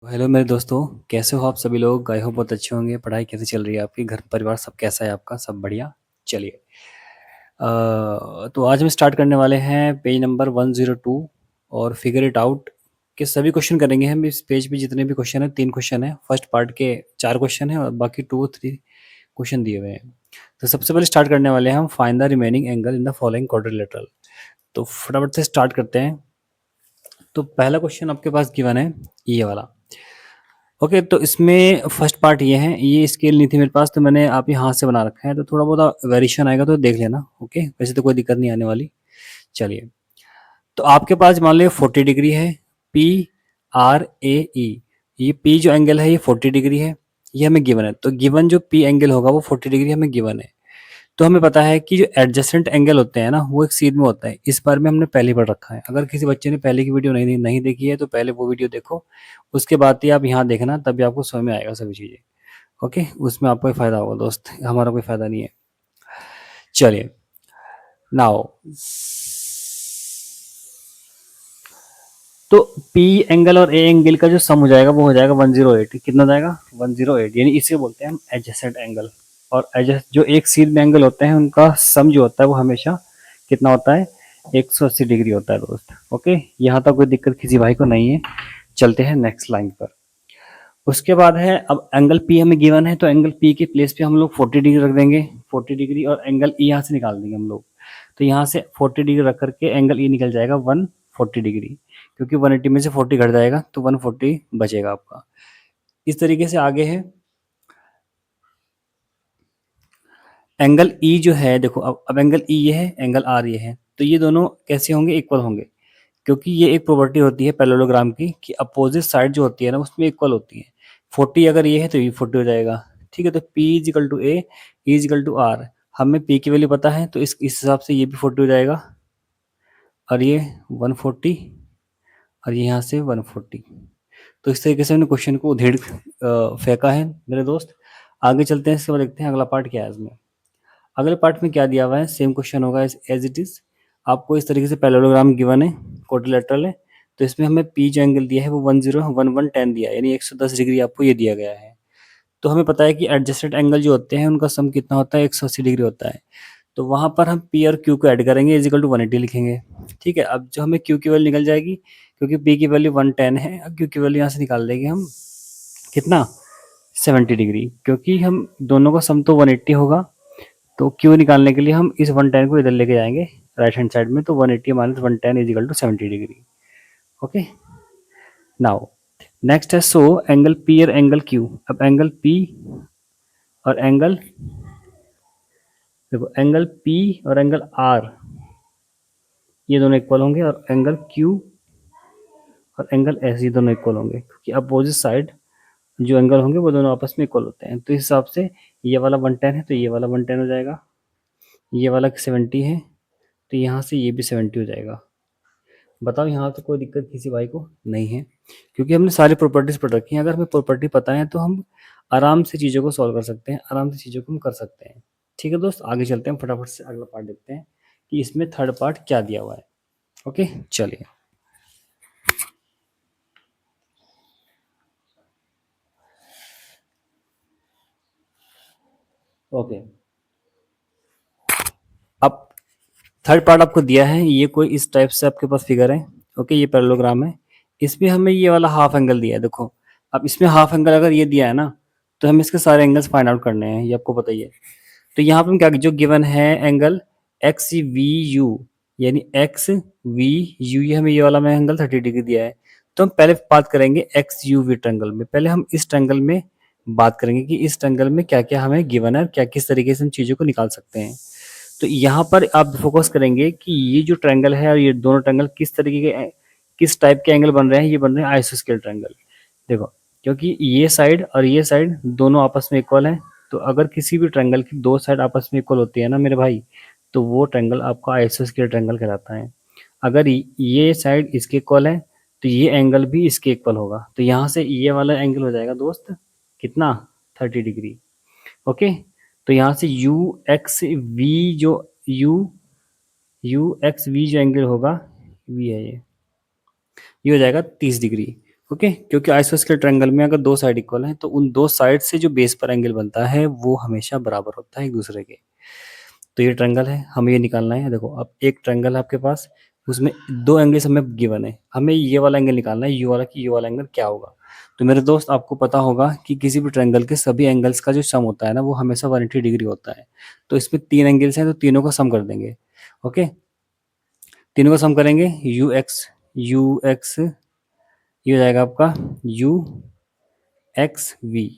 Hello मेरे दोस्तों, कैसे हो आप सभी लोग? आई होप बहुत अच्छे होंगे। पढ़ाई कैसे चल रही है आपकी? घर परिवार सब कैसा है आपका? सब बढ़िया? चलिए। तो आज हम स्टार्ट करने वाले हैं पेज नंबर 102 और फिगर इट आउट के सभी क्वेश्चन करेंगे हम। इस पेज पे जितने भी क्वेश्चन हैं, 3 क्वेश्चन हैं। फर्स्ट पार्ट के 4 क्वेश्चन हैं और बाकी 2-3 क्वेश्चन दिए हुए हैं। तो सबसे पहले स्टार्ट करने वाले हैं हम, find the remaining angle in the following quadrilateral. तो फटाफट से स्टार्ट करते हैं। तो पहला क्वेश्चन आपके पास गिवन है, ये वाला। ओके, तो इसमें फर्स्ट पार्ट ये है, ये स्केल नहीं थी मेरे पास तो मैंने आप ही हाथ से बना रखा है, तो थोड़ा बहुत वेरिएशन आएगा तो देख लेना। ओके, वैसे तो कोई दिक्कत नहीं आने वाली। चलिए, तो आपके पास मान लो 40 डिग्री है, पी आर ए ई। ये पी जो एंगल है ये 40 डिग्री है, ये हमें गिवन है। तो गिवन जो पी एंगल होगा वो 40 डिग्री हमें गिवन है। तो हमें पता है कि जो एडजेसेंट एंगल होते हैं ना, वो एक सीध में होता है। इस बारे में हमने पहले पढ़ रखा है। अगर किसी बच्चे ने पहले की वीडियो नहीं देखी है तो पहले वो वीडियो देखो, उसके बाद ही आप यहाँ देखना, तभी आपको समझ में आएगा सभी चीज़ें। ओके, उसमें आपको ही फायदा होगा दोस्त, हमारा कोई फायदा नहीं है। चलिए, नाउ तो पी एंगल और ए एंगल का जो सम हो जाएगा वो हो जाएगा 108। कितना हो जाएगा? 108। यानी इसे बोलते हैं हम एडजेसेंट एंगल। और जो एक सीध में एंगल होते हैं उनका सम जो होता है वो हमेशा कितना होता है? 180 डिग्री होता है दोस्त। ओके, यहाँ तक कोई दिक्कत किसी भाई को नहीं है। चलते हैं नेक्स्ट लाइन पर। उसके बाद है, अब एंगल पी हमें गिवन है तो एंगल पी के प्लेस पे हम लोग 40 डिग्री रख देंगे। 40 डिग्री और एंगल ई यहाँ से निकाल देंगे हम लोग। तो यहाँ से 40 डिग्री रख करके एंगल ई निकल जाएगा 140 डिग्री, क्योंकि 180 में से 40 घट जाएगा तो 140 बचेगा आपका। इस तरीके से आगे है एंगल ई जो है। देखो, अब एंगल ई ये है, एंगल आर ये है, तो ये दोनों कैसे होंगे? इक्वल होंगे, क्योंकि ये एक प्रॉपर्टी होती है पैरेललोग्राम की कि अपोजिट साइड जो होती है ना उसमें इक्वल होती है। 40 अगर ये है तो ये 40 हो जाएगा। ठीक है, तो P is equal to A, E is equal to R. हमें P की वैल्यू पता है तो इस हिसाब से ये भी 40 हो जाएगा, और ये 140, और ये यहाँ से 140। तो इस तरीके से हमने क्वेश्चन को उधेड़ फेंका है मेरे दोस्त। आगे चलते हैं, इसके बाद देखते हैं अगला पार्ट क्या है इसमें। अगले पार्ट में क्या दिया हुआ है? सेम क्वेश्चन होगा एज इट इज। आपको इस तरीके से पैरेललोग्राम गिवन है, क्वाड्रिलेटरल है। तो इसमें हमें पी जो एंगल दिया है वो 101110 दिया है, यानी 110 डिग्री आपको ये दिया गया है। तो हमें पता है कि एडजस्टेड एंगल जो होते हैं उनका सम कितना होता है? 180 डिग्री होता है। तो वहां पर हम पी और क्यू को ऐड करेंगे, इज इक्वल टू 180 लिखेंगे। ठीक है, अब जो हमें क्यू की वैल्यू निकल जाएगी, क्योंकि पी की वैल्यू 110 है। अब क्यू की वैल्यू यहाँ से निकाल देंगे हम, कितना? 70 डिग्री, क्योंकि हम दोनों का सम तो 180 होगा। तो क्यू निकालने के लिए हम इस 110 को इधर लेके जाएंगे राइट हैंड साइड में, तो 180 minus 110 is equal to 70 degree. Okay, now next है सो एंगल पी और एंगल क्यू। अब एंगल पी और एंगल, देखो एंगल पी और एंगल आर ये दोनों इक्वल होंगे, और एंगल क्यू और एंगल एस ये दोनों इक्वल होंगे, क्योंकि अपोजिट साइड जो एंगल होंगे वो दोनों आपस में इक्वल होते हैं। तो इस हिसाब से ये वाला 110 है तो ये वाला 110 हो जाएगा, ये वाला 70 है तो यहाँ से ये भी 70 हो जाएगा। बताओ, यहाँ तो कोई दिक्कत किसी भाई को नहीं है, क्योंकि हमने सारी प्रॉपर्टीज पढ़ रखी हैं। अगर हमें प्रॉपर्टी पता है तो हम आराम से चीज़ों को सॉल्व कर सकते हैं, आराम से चीज़ों को हम कर सकते हैं। ठीक है दोस्त, आगे चलते हैं, फटाफट से अगला पार्ट देखते हैं कि इसमें थर्ड पार्ट क्या दिया हुआ है। ओके, चलिए। ओके, अब थर्ड पार्ट आपको दिया है, ये कोई इस टाइप से आपके पास फिगर है। ओके, ये पैरेललोग्राम है, इसमें हमें ये वाला हाफ एंगल दिया है। देखो, अब इसमें हाफ एंगल अगर ये दिया है ना, तो हमें इसके सारे एंगल्स फाइंड आउट करने हैं, ये आपको पता ही है। तो यहाँ पे हम क्या, जो गिवन है एंगल एक्स वी यू, यानी एक्स वी यू, ये हमें ये वाला में एंगल 30 डिग्री दिया है। तो हम पहले बात करेंगे एक्स यू वी ट्रायंगल में। पहले हम इस ट्रायंगल में बात करेंगे कि इस ट्रायंगल में क्या क्या हमें गिवन है, क्या किस तरीके से हम चीज़ों को निकाल सकते हैं। तो यहाँ पर आप फोकस करेंगे कि ये जो ट्रायंगल है और ये दोनों ट्रायंगल किस तरीके के, किस टाइप के एंगल बन रहे हैं। ये बन रहे हैं आइसोस्केल ट्रायंगल। देखो, क्योंकि ये साइड और ये साइड दोनों आपस में इक्वल है, तो अगर किसी भी ट्रायंगल की दो साइड आपस में इक्वल होती है ना मेरे भाई, तो वो ट्रायंगल आपका आइसोस्केल ट्रायंगल कहलाता है। अगर ये साइड इसके इक्वल है तो ये एंगल भी इसके इक्वल होगा। तो यहाँ से ये वाला एंगल हो जाएगा दोस्त कितना? 30 डिग्री। ओके, तो यहाँ से यू एक्स वी जो यू एक्स वी जो एंगल होगा, वी है ये हो जाएगा 30 डिग्री। ओके, क्योंकि आइसोस्केलेस ट्रायंगल में अगर दो साइड इक्वल हैं तो उन दो साइड से जो बेस पर एंगल बनता है वो हमेशा बराबर होता है एक दूसरे के। तो ये ट्रायंगल है, हमें ये निकालना है। देखो अब एक ट्रायंगल है आपके पास, उसमें दो एंगल्स हमें गिवन है, हमें ये वाला एंगल निकालना है, यू वाला, कि यू वाला एंगल क्या होगा। तो मेरे दोस्त आपको पता होगा कि किसी भी ट्रायंगल के सभी एंगल्स का जो सम होता है ना वो हमेशा 180 डिग्री होता है। तो इसमें तीन एंगल्स हैं तो तीनों का सम कर देंगे। ओके, तीनों का सम करेंगे, यू एक्स ये हो जाएगा आपका U X V.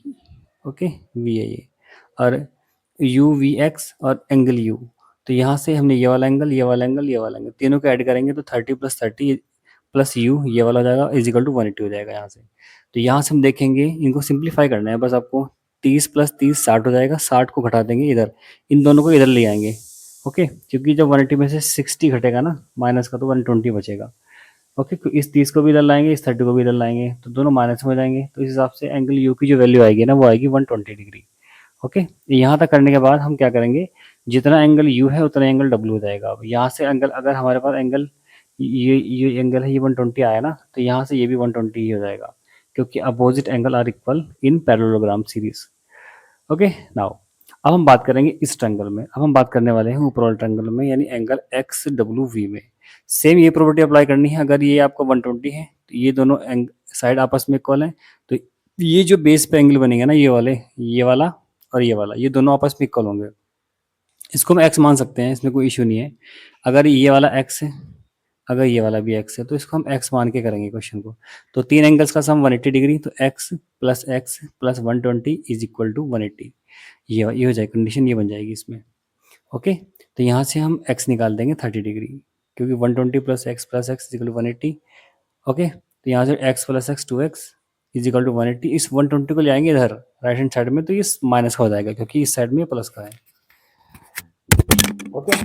Okay, V है ये, और यू वी एक्स और एंगल यू। तो यहाँ से हमने ये वाला एंगल, ये वाला एंगल, ये वाला एंगल तीनों को ऐड करेंगे तो 30 + 30 प्लस यू ये वाला हो जाएगा इज इक्वल टू 180 हो जाएगा यहाँ से। तो यहाँ से हम देखेंगे, इनको सिंप्लीफाई करना है बस आपको। 30 + 30 60 हो जाएगा, 60 को घटा देंगे इधर, इन दोनों को इधर ले आएंगे। ओके, क्योंकि जब 180 में से 60 घटेगा ना माइनस का तो 120 बचेगा। ओके, तो इस 30 को भी इधर लाएंगे, इस 30 को भी इधर लाएंगे, तो दोनों माइनस में हो जाएंगे। तो इस हिसाब से एंगल यू की जो वैल्यू आएगी ना वो आएगी 120 डिग्री। ओके, यहाँ तक करने के बाद हम क्या करेंगे, जितना एंगल यू है उतना एंगल डब्ल्यू हो जाएगा। अब यहाँ से एंगल, अगर हमारे पास एंगल ये एंगल है, ये 120 आया ना, तो यहाँ से ये भी 120 ही हो जाएगा, क्योंकि opposite angle are equal in parallelogram series. Okay, now अब हम बात करेंगे इस ट्रायंगल में। अब हम बात करने वाले हैं ऊपर वाले ट्रायंगल में, यानी एंगल एक्स डब्ल्यू वी में। सेम ये प्रॉपर्टी अप्लाई करनी है। अगर ये आपका 120 है तो ये दोनों साइड आपस में इक्वल है, तो ये जो बेस पे एंगल बनेगा ना, ये वाले, ये वाला और ये वाला, ये दोनों आपस में इक्वल होंगे। इसको हम एक्स मान सकते हैं, इसमें कोई इशू नहीं है। अगर ये वाला एक्स है, अगर ये वाला भी एक्स है, तो इसको हम एक्स मान के करेंगे क्वेश्चन को। तो तीन एंगल्स का सम 180 डिग्री, तो x plus 120 is equal to 180। ये हो जाएगी कंडीशन, ये बन जाएगी इसमें। ओके, तो यहाँ से हम x निकाल देंगे 30 डिग्री, क्योंकि 120 plus x is equal to 180। Okay, तो यहाँ से x plus x 2x is equal to 180। इस 120 को ले आएंगे इधर राइट हैंड साइड में, तो ये माइनस का हो जाएगा क्योंकि इस साइड में प्लस का है। ओके,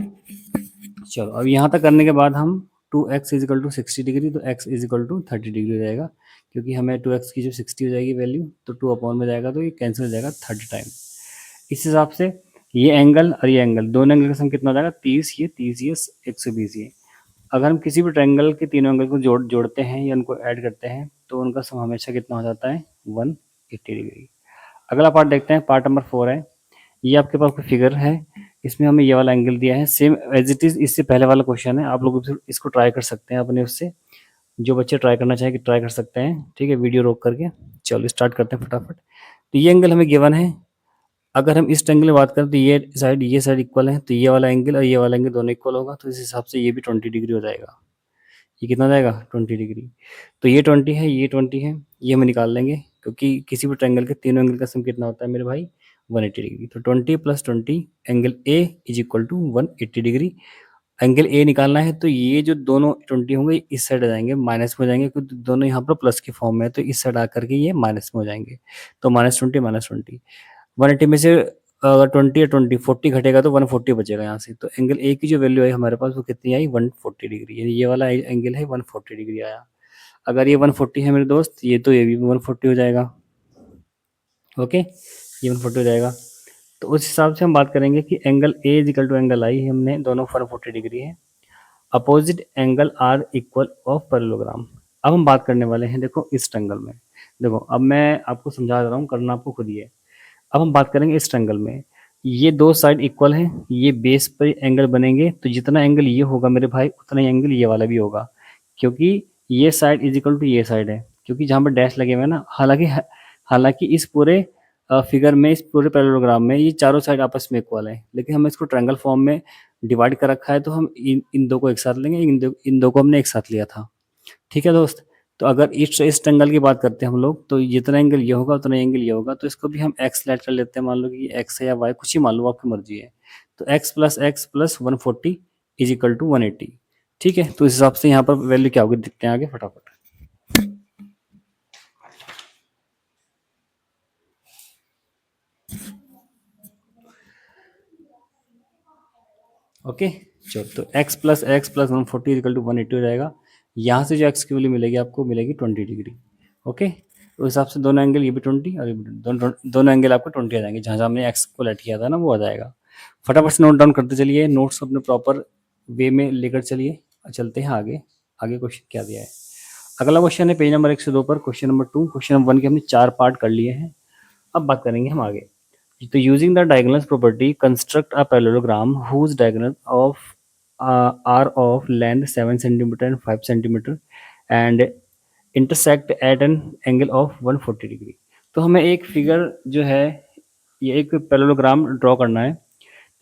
चलो अब यहाँ तक करने के बाद हम 2x is equal to 60 degree, तो x is equal to 30 degree हो जाएगा, क्योंकि हमें 2x की जो 60 हो जाएगी वैल्यू, तो 2 अपॉन में जाएगा तो ये कैंसिल हो जाएगा 30 टाइम। इस हिसाब से ये एंगल और ये एंगल, दोनों एंगल का सम कितना हो जाएगा, 30 ये 120 ये। अगर हम किसी भी ट्रायंगल के तीनों एंगल को जोड़ते हैं या उनको ऐड करते हैं तो उनका सम हमेशा कितना हो जाता है, 180 डिग्री। अगला पार्ट देखते हैं, पार्ट नंबर 4 है। ये आपके पास कोई फिगर है, इसमें हमें ये वाला एंगल दिया है, सेम एज इट इज इससे पहले वाला क्वेश्चन है। आप लोग इसको ट्राई कर सकते हैं अपने उससे, जो बच्चे ट्राई करना चाहें कि ट्राई कर सकते हैं। ठीक है, वीडियो रोक करके। चलो स्टार्ट करते हैं फटाफट। तो ये एंगल हमें गिवन है। अगर हम इस ट्रायंगल में बात करें तो ये साइड इक्वल है, तो ये वाला एंगल और ये वाला एंगल दोनों इक्वल होगा, तो इस हिसाब से ये भी 20 डिग्री हो जाएगा। ये कितना हो जाएगा, 20 डिग्री। तो ये 20 है, ये 20 है, ये हम निकाल लेंगे, क्योंकि किसी भी ट्रायंगल के तीनों एंगल का सम कितना होता है मेरे भाई, 180 डिग्री। तो 20 + 20 angle A is equal to 180 degree. Angle A निकालना है तो ये जो दोनों 20 होंगे इस साइड आ जाएंगे, माइनस में हो जाएंगे, क्योंकि दोनों यहाँ पर प्लस की फॉर्म में है, तो इस साइड आकर के ये माइनस में हो जाएंगे। तो -20 -20, 180 में से अगर 20 या 20 40 घटेगा तो 140 बचेगा यहाँ से। तो एंगल ए की जो वैल्यू आई हमारे पास वो कितनी आई, 140 डिग्री, यानी ये वाला एंगल है 140 डिग्री आया। अगर ये 140 है मेरे दोस्त, ये तो ये भी 140 हो जाएगा। ओके, ये 140 हो जाएगा। तो उस हिसाब से हम बात करेंगे कि angle A is equal to angle I, हमने दोनों 140 डिग्री है। Opposite angle are equal of parallelogram. अब हम बात करने वाले हैं, देखो इस ट्रायंगल में। देखो अब मैं आपको समझा रहा हूँ, करना आपको खुद ही है। अब हम बात करेंगे इस ट्रायंगल में, ये दो साइड इक्वल हैं, ये बेस पर एंगल बनेंगे, तो जितना एंगल ये होगा मेरे भाई उतना ही एंगल ये वाला भी होगा, क्योंकि ये साइड इज इक्वल टू ये साइड है, क्योंकि जहाँ पर डैश लगे हुए हैं ना, हालांकि हालांकि इस पूरे फिगर में, इस पूरे पैरेललोग्राम में ये चारों साइड आपस में इक्वल है, लेकिन हमें इसको ट्रायंगल फॉर्म में डिवाइड कर रखा है, तो हम इन दो को एक साथ लेंगे, इन दो को हमने एक साथ लिया था। ठीक है दोस्त, तो अगर इस ट्रायंगल की बात करते हैं हम लोग, तो जितना एंगल ये होगा उतना एंगल ये होगा, तो इसको भी हम एक्स लेट कर लेते हैं। मान लो कि एक्स है या वाई, कुछ ही मान लो, आपकी मर्जी है। तो x plus 140 is equal to 180। ठीक है, तो इस हिसाब से यहाँ पर वैल्यू क्या होगी देखते हैं आगे फटाफट। ओके, चलो तो x plus 140 is equal to 180 हो जाएगा। यहाँ से जो x की वैल्यू मिलेगी आपको, मिलेगी 20 डिग्री। ओके, तो उस हिसाब से दोनों एंगल, ये भी 20 और ये भी 20, दोनों एंगल आपको 20 आ जाएंगे, जहाँ जहाँ हमने x को लेट किया था ना वो आ जाएगा। फटाफट से नोट डाउन करते चलिए, नोट्स अपने प्रॉपर वे में लेकर चलिए, चलते हैं आगे। आगे क्वेश्चन क्या दिया है, अगला क्वेश्चन है पेज नंबर 102 पर, क्वेश्चन नंबर 2। क्वेश्चन नंबर 1 के हमने 4 पार्ट कर लिए हैं, अब बात करेंगे हम आगे। तो using the diagonal property construct a parallelogram whose diagonal of are of length 7 centimetre and 5 centimetre and intersect at an angle of 140 degree. तो हमें एक फिगर जो है, ये एक पैरेललोग्राम ड्रॉ करना है,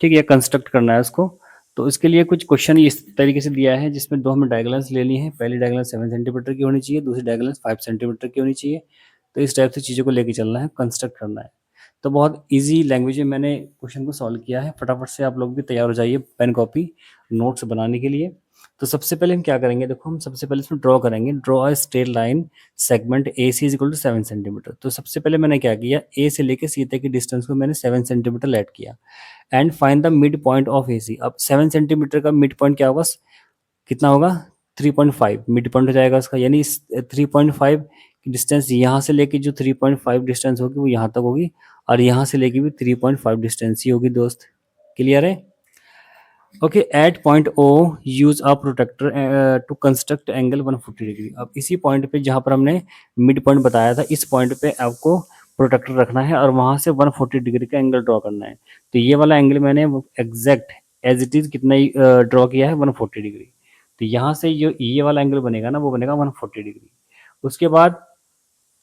ठीक है, कंस्ट्रक्ट करना है उसको। तो इसके लिए कुछ क्वेश्चन इस तरीके से दिया है, जिसमें दो हमें डायगोनल्स लेनी है। पहली डायगोनल 7 सेंटीमीटर की होनी चाहिए, दूसरी डायगोनल 5 सेंटीमीटर की होनी चाहिए। तो इस टाइप से चीज़ों को लेके चलना है, कंस्ट्रक्ट करना है। तो बहुत ईजी लैंग्वेज में मैंने क्वेश्चन को सॉल्व किया है। फटाफट से आप लोग भी तैयार हो जाइए पेन कॉपी नोट्स बनाने के लिए। तो सबसे पहले हम क्या करेंगे, देखो हम सबसे पहले इसमें ड्रॉ करेंगे। Draw a straight line segment A C is equal to 7 centimetre. तो सबसे पहले मैंने क्या किया, ए से लेके सी तक की डिस्टेंस को मैंने 7 सेंटीमीटर लेट किया and find the midpoint of A C. अब 7 सेंटीमीटर का मिड पॉइंट क्या होगा, कितना होगा, 3.5 मिड पॉइंट हो जाएगा उसका। यानी 3.5 की डिस्टेंस यहाँ से लेके जो 3.5 डिस्टेंस होगी वो यहाँ तक होगी, और यहाँ से लेके भी 3.5 डिस्टेंस ही होगी दोस्त। क्लियर है? Okay, at point O use a protractor to construct angle 140 degree. अब इसी पॉइंट पे जहाँ पर हमने मिड पॉइंट बताया था, इस पॉइंट पे आपको प्रोटेक्टर रखना है और वहाँ से 140 डिग्री का एंगल ड्रॉ करना है। तो ये वाला एंगल मैंने एग्जैक्ट एज इट इज कितना ड्रॉ किया है, 140 डिग्री। तो यहाँ से जो ये वाला एंगल बनेगा ना, वो बनेगा 140 डिग्री। उसके बाद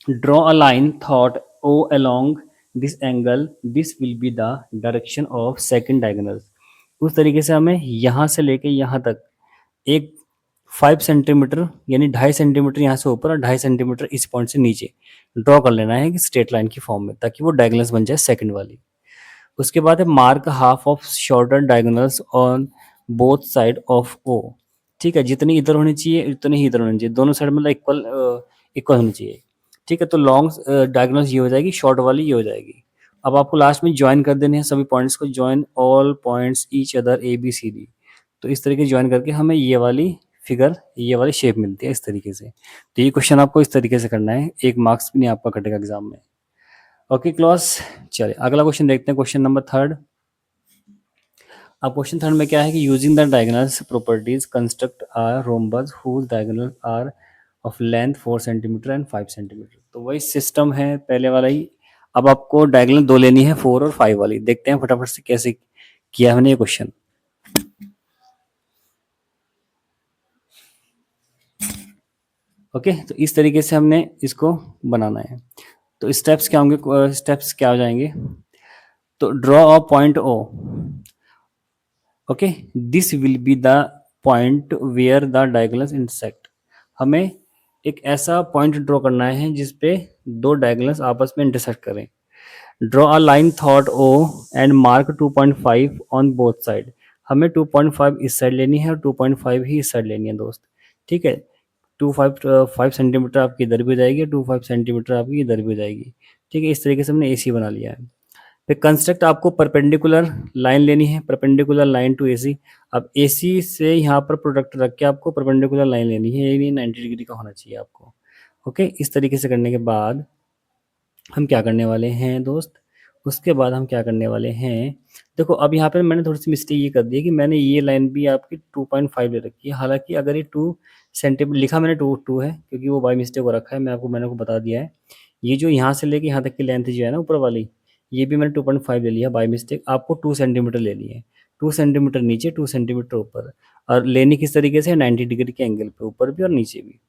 draw a line thought O along this angle, this will be the direction of second diagonal। उस तरीके से हमें यहाँ से लेके यहाँ तक एक 5 सेंटीमीटर यानी 2.5 सेंटीमीटर यहाँ से ऊपर और 2.5 सेंटीमीटर इस पॉइंट से नीचे ड्रॉ कर लेना है कि स्ट्रेट लाइन की फॉर्म में, ताकि वो डायगोनल्स बन जाए सेकंड वाली। उसके बाद है mark half of shorter diagonals on both side of O. ठीक है, जितनी इधर होनी चाहिए उतनी ही इधर होनी चाहिए, दोनों साइड मतलब इक्वल इक्वल होनी चाहिए। ठीक है, तो लॉन्ग डायगोनल्स ये हो जाएगी, शॉर्ट वाली ये हो जाएगी। अब आपको लास्ट में ज्वाइन कर देने हैं सभी पॉइंट्स को, join all points each other A B C D. तो इस तरीके ज्वाइन करके हमें ये वाली फिगर, ये वाली शेप मिलती है इस तरीके से। तो ये क्वेश्चन आपको इस तरीके से करना है, एक मार्क्स भी नहीं आपका कटेगा एग्जाम में। ओके क्लास, चलिए अगला क्वेश्चन देखते हैं, क्वेश्चन नंबर 3। अब क्वेश्चन 3 में क्या है कि using the diagonals properties construct a rhombus whose diagonal are of length 4 centimetre and 5 centimetre. तो वही सिस्टम है पहले वाला ही। अब आपको डायगोनल दो लेनी है, 4 और 5 वाली। देखते हैं फटाफट से कैसे किया हमने ये क्वेश्चन। ओके, तो इस तरीके से हमने इसको बनाना है। तो स्टेप्स क्या होंगे, स्टेप्स क्या हो जाएंगे, तो draw a point O. Okay, this will be the point where the diagonals intersect. हमें एक ऐसा पॉइंट ड्रॉ करना है जिस पे दो डायगोनल्स आपस में इंटरसेक्ट करें। Draw a line through O and mark 2.5 on both side. हमें 2.5 इस साइड लेनी है और 2.5 ही इस साइड लेनी है दोस्त। ठीक है, 5 सेंटीमीटर आपकी इधर भी हो जाएगी, 5 सेंटीमीटर आपकी इधर भी हो जाएगी। ठीक है, इस तरीके से हमने ए सी बना लिया है। फिर कंस्ट्रक्ट आपको परपेंडिकुलर लाइन लेनी है, परपेंडिकुलर लाइन टू एसी। अब एसी से यहाँ पर प्रोडक्ट रख के आपको परपेंडिकुलर लाइन लेनी है, ये नहीं 90 डिग्री का होना चाहिए आपको। ओके, इस तरीके से करने के बाद हम क्या करने वाले हैं दोस्त, उसके बाद हम क्या करने वाले हैं, देखो अब यहाँ पे मैंने थोड़ी सी मिस्टेक ये कर दी है कि मैंने ये लाइन भी आपकी 2.5 ले रखी है। हालांकि अगर ये 2 सेंटीमीटर लिखा मैंने 2 है, क्योंकि वो बाई मिस्टेक हो रखा है, मैंने को बता दिया है। ये जो यहाँ से लेके यहाँ तक की लेंथ जो है ना ऊपर वाली, ये भी मैंने 2.5 ले लिया बाई मिस्टेक। आपको 2 सेंटीमीटर लेनी है, 2 सेंटीमीटर नीचे, 2 सेंटीमीटर ऊपर। और लेनी किस तरीके से, 90 डिग्री के एंगल पे, ऊपर भी और नीचे भी।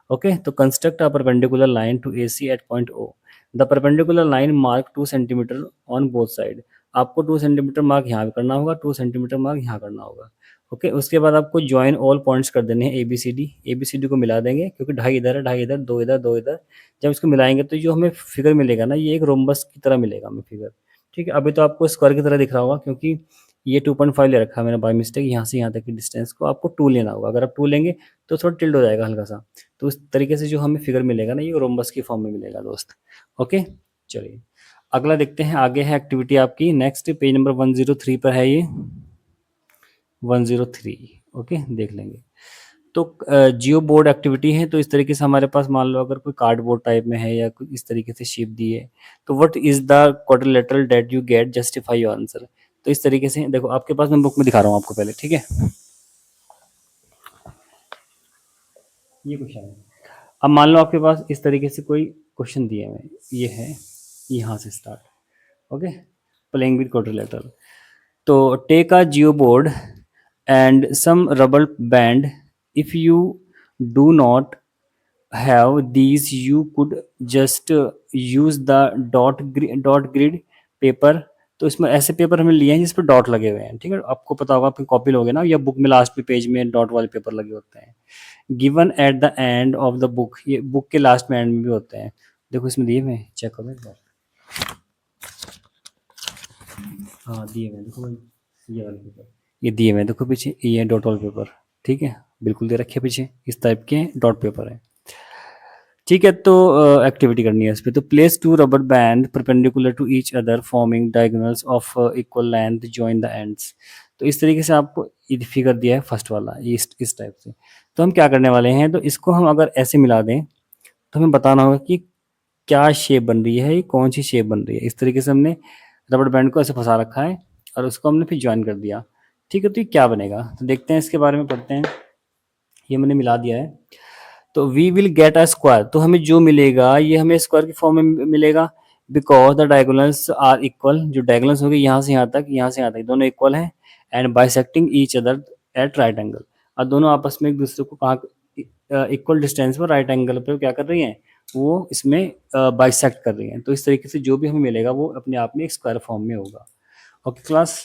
ओके, तो construct a perpendicular line to A C at point O. The perpendicular line mark 2 centimetre on both side. आपको 2 सेंटीमीटर मार्क यहाँ पे करना होगा, 2 सेंटीमीटर मार्क यहाँ करना होगा। ओके, उसके बाद आपको ज्वाइन ऑल पॉइंट्स कर देने हैं ए बी सी डी को मिला देंगे, क्योंकि ढाई इधर है, ढाई इधर, दो इधर, दो इधर। जब इसको मिलाएंगे तो जो हमें फिगर मिलेगा ना, ये एक रोम्बस की तरह मिलेगा हमें फिगर। ठीक है, अभी तो आपको स्क्वायर की तरह दिख रहा होगा, क्योंकि ये 2.5 ले रखा है मैंने बाय मिस्टेक। यहाँ से यहाँ तक की डिस्टेंस को आपको 2 लेना होगा। अगर आप 2 लेंगे तो थोड़ा टिल्ड हो जाएगा हल्का सा। तो उस तरीके से जो हमें फिगर मिलेगा ना, ये रोम्बस की फॉर्म में मिलेगा दोस्त। ओके, चलिए अगला देखते हैं, आगे है एक्टिविटी आपकी नेक्स्ट पेज नंबर 103 पर है ये, 103। ओके, देख लेंगे। तो जियो बोर्ड एक्टिविटी है। तो इस तरीके से हमारे पास मान लो अगर कोई कार्डबोर्ड टाइप में है या कोई इस तरीके से शेप दी है, तो what is the quadrilateral that you get, justify your answer. तो इस तरीके से देखो, आपके पास मैं बुक में दिखा रहा हूँ आपको पहले, ठीक है। ये क्वेश्चन है। अब मान लो आपके पास इस तरीके से कोई क्वेश्चन दिए हुए हैं, ये है यहाँ से start, okay, playing with quadrilateral. तो take a geoboard and some rubber band, if you do not have these you could just use the dot grid paper। तो इसमें ऐसे पेपर हमें लिए हैं जिस पर डॉट लगे हुए हैं, ठीक है, आपको पता होगा, आपकी कॉपी लोगे ना, या बुक में लास्ट में पेज में डॉट वाले पेपर लगे होते हैं। Given at the end of the book, ये बुक के लास्ट में एंड में भी होते हैं। देखो इसमें दिए हुए, चेक करो एक बार, हाँ दिए हुए, देखो भाई, ये वाले पेपर ये दिए हुए, देखो पीछे ये डॉट वाले पेपर, ठीक है, बिल्कुल दे रखे पीछे, इस टाइप के डॉट पेपर है, ठीक है। तो एक्टिविटी करनी है इस पे। तो place two rubber band perpendicular to each other forming diagonals of equal length join the ends. तो इस तरीके से आपको फिगर दिया है फर्स्ट वाला, इस टाइप से। तो हम क्या करने वाले हैं, तो इसको हम अगर ऐसे मिला दें तो हमें बताना होगा कि क्या शेप बन रही है, ये कौन सी शेप बन रही है। इस तरीके से हमने रबर बैंड को ऐसे फंसा रखा है और उसको हमने फिर ज्वाइन कर दिया, ठीक है। तो ये क्या बनेगा, तो देखते हैं, इसके बारे में पढ़ते हैं। ये मैंने मिला दिया है, तो we will get a square, तो हमें जो मिलेगा ये हमें स्क्वायर की फॉर्म में मिलेगा, because the diagonals are equal, जो डायगोनल्स होंगे यहाँ से यहाँ तक, यहाँ से यहाँ तक, दोनों इक्वल हैं, and bisecting each other at right angle, और दोनों आपस में एक दूसरे को कहाँ इक्वल डिस्टेंस पर राइट एंगल पे क्या कर रही हैं, वो इसमें बाइसेक्ट कर रही हैं। तो इस तरीके से जो भी हमें मिलेगा वो अपने आप में एक स्क्वायर फॉर्म में होगा। ओके क्लास,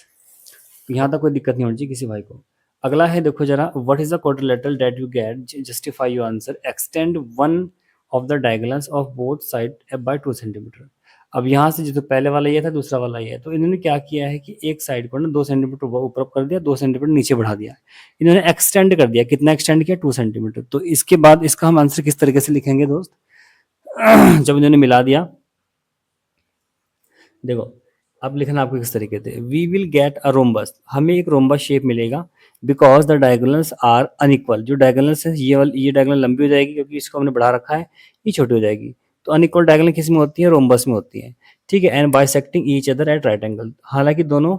यहाँ तक कोई दिक्कत नहीं होनी चाहिए किसी भाई को। अगला है, देखो जरा, what is the quadrilateral that you get, justify your answer, extend one of the diagonals of both side by 2 centimetre. अब यहाँ से जो पहले वाला ये था, दूसरा वाला ये है, तो इन्होंने क्या किया है कि एक साइड को ना 2 सेंटीमीटर ऊपर कर दिया, 2 सेंटीमीटर नीचे बढ़ा दिया, इन्होंने एक्सटेंड कर दिया। कितना एक्सटेंड किया, 2 सेंटीमीटर। तो इसके बाद इसका हम आंसर किस तरीके से लिखेंगे दोस्त, जब इन्होंने मिला दिया, देखो अब लिखना आपको किस तरीके से, we will get a rhombus, हमें एक रोम्बस शेप मिलेगा, because the diagonals are unequal, जो डायगोनल्स है ये डायगोनल लंबी हो जाएगी क्योंकि इसको हमने बढ़ा रखा है, ये छोटी हो जाएगी। तो अनइक्वल डायगोनल किस में होती है, रोम्बस में होती है, ठीक है। And bisecting each other at right angle, हालांकि दोनों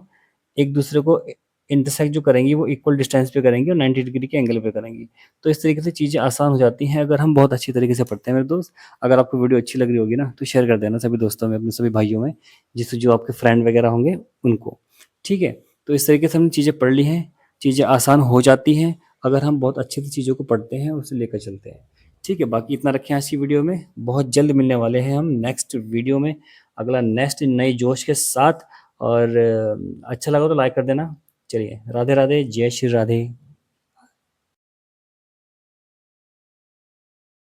एक दूसरे को इंटरसेक्ट जो करेंगी वो इक्वल डिस्टेंस पे करेंगी और 90 डिग्री के एंगल पे करेंगी। तो इस तरीके से चीज़ें आसान हो जाती हैं अगर हम बहुत अच्छी तरीके से पढ़ते हैं मेरे दोस्त। अगर आपको वीडियो अच्छी लग रही होगी ना, तो शेयर कर देना सभी दोस्तों में, अपने सभी भाइयों में, जिससे जो आपके फ्रेंड वगैरह होंगे उनको, ठीक है। तो इस तरीके से हमने चीज़ें पढ़ ली हैं, चीज़ें आसान हो जाती हैं अगर हम बहुत अच्छे से चीज़ों को पढ़ते हैं, उसे लेकर चलते हैं, ठीक है। बाकी इतना रखें आज की वीडियो में, बहुत जल्द मिलने वाले हैं हम नेक्स्ट वीडियो में, अगला नेक्स्ट नई जोश के साथ। और अच्छा लगा तो लाइक कर देना। चलिए, राधे राधे, जय श्री राधे।